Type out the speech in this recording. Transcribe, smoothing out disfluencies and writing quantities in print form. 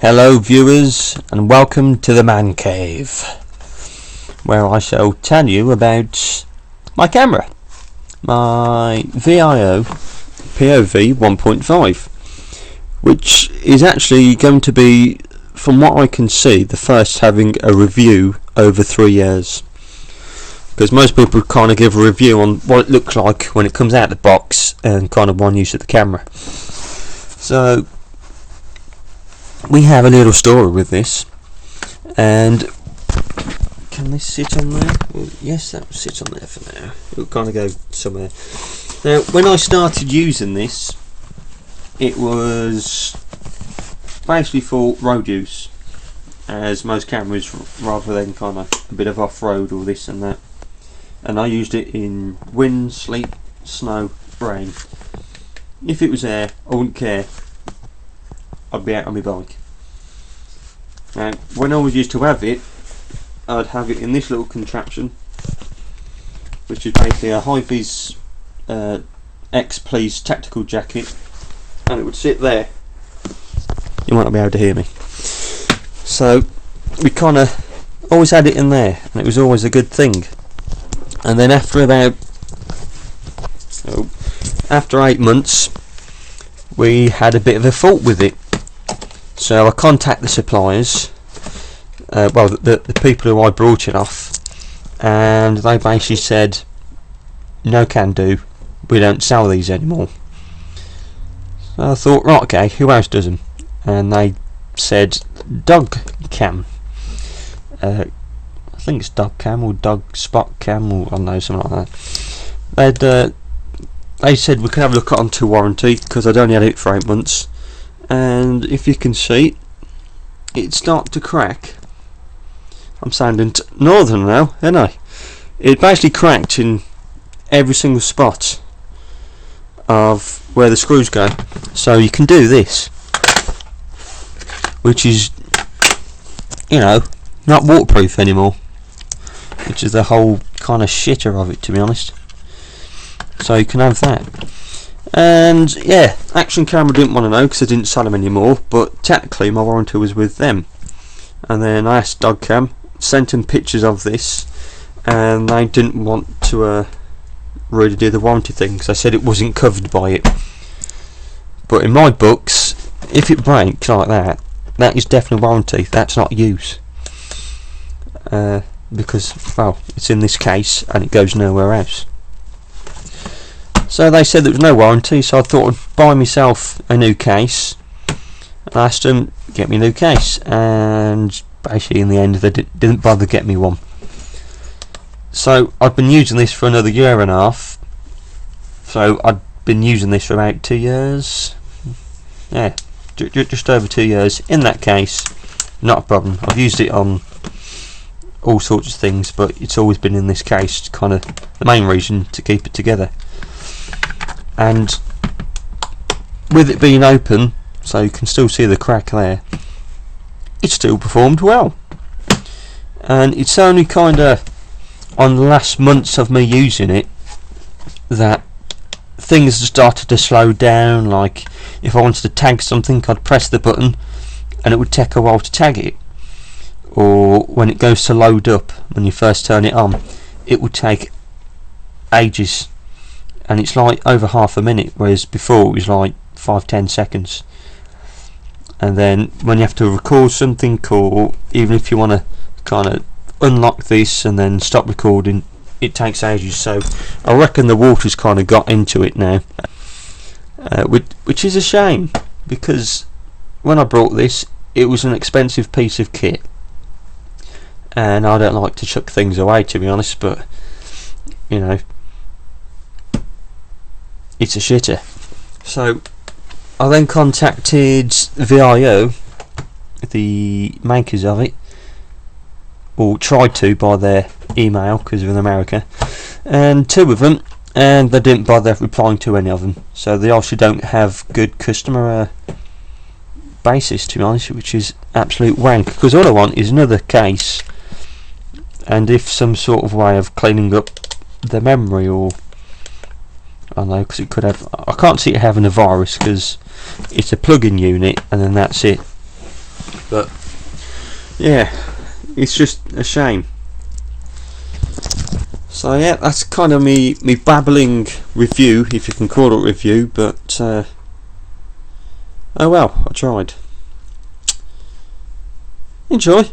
Hello viewers, and welcome to the Man Cave, where I shall tell you about my camera, my VIO POV 1.5, which is actually going to be, from what I can see, the first having a review over 3 years. Because most people kind of give a review on what it looks like when it comes out of the box and kind of one use of the camera. So we have a little story with this, and can this sit on there? Well, yes, that will sit on there for now. It will kind of go somewhere. Now, when I started using this, it was basically for road use, as most cameras, rather than kind of a bit of off-road or this and that. And I used it in wind, sleet, snow, rain. If it was air, I wouldn't care. I'd be out on my bike. Now, when I was used to have it, I'd have it in this little contraption, which is basically a high-vis X-Please tactical jacket, and it would sit there. You might not be able to hear me. So we kind of always had it in there, and it was always a good thing. And then after about after 8 months, we had a bit of a fault with it. So I contacted the suppliers, well, the people who I brought it off, and they basically said, no can do, we don't sell these anymore. So I thought, right, okay, who else does them? And they said dog cam. I think it's dog cam or dog spot cam, or I don't know, something like that. They said we could have a look onto warranty, because I'd only had it for 8 months. And if you can see, it started to crack. I'm sounding northern now, ain't I? It basically cracked in every single spot of where the screws go. So you can do this, which is, you know, not waterproof anymore, which is the whole kind of shitter of it, to be honest. So you can have that. And yeah, Action Camera didn't want to know because I didn't sell them anymore, but technically my warranty was with them. And then I asked Dogcam, sent them pictures of this, and they didn't want to really do the warranty thing, because I said it wasn't covered by it. But in my books, if it breaks like that, that is definitely warranty, that's not use. Because, well, it's in this case and it goes nowhere else. So they said there was no warranty, so I thought I'd buy myself a new case. And I asked them, get me a new case, and basically in the end they didn't bother getting me one. So I've been using this for another 1.5 years. So I've been using this for about 2 years. Yeah, just over 2 years in that case. Not a problem. I've used it on all sorts of things, but it's always been in this case, kind of the main reason to keep it together. And with it being open, so you can still see the crack there, it still performed well. And it's only kind of on the last months of me using it that things started to slow down. Like if I wanted to tag something, I'd press the button and it would take a while to tag it. Or when it goes to load up, when you first turn it on, it would take ages. And it's like over half a minute, whereas before it was like 5-10 seconds. And then when you have to record something, or even if you want to kind of unlock this and then stop recording, it takes ages. So I reckon the water's kind of got into it now, which is a shame, because when I brought this, it was an expensive piece of kit, and I don't like to chuck things away, to be honest, but you know, it's a shitter. So I then contacted VIO, the makers of it, or tried to by their email because they're in America, and 2 of them, and they didn't bother replying to any of them. So they also don't have good customer basis, to be honest, which is absolute wank, because all I want is another case, and if some sort of way of cleaning up the memory, or I don't know, because it could have, I can't see it having a virus because it's a plug-in unit and then that's it. But yeah, it's just a shame. So yeah, that's kind of me babbling review, if you can call it review, but oh well, I tried. Enjoy.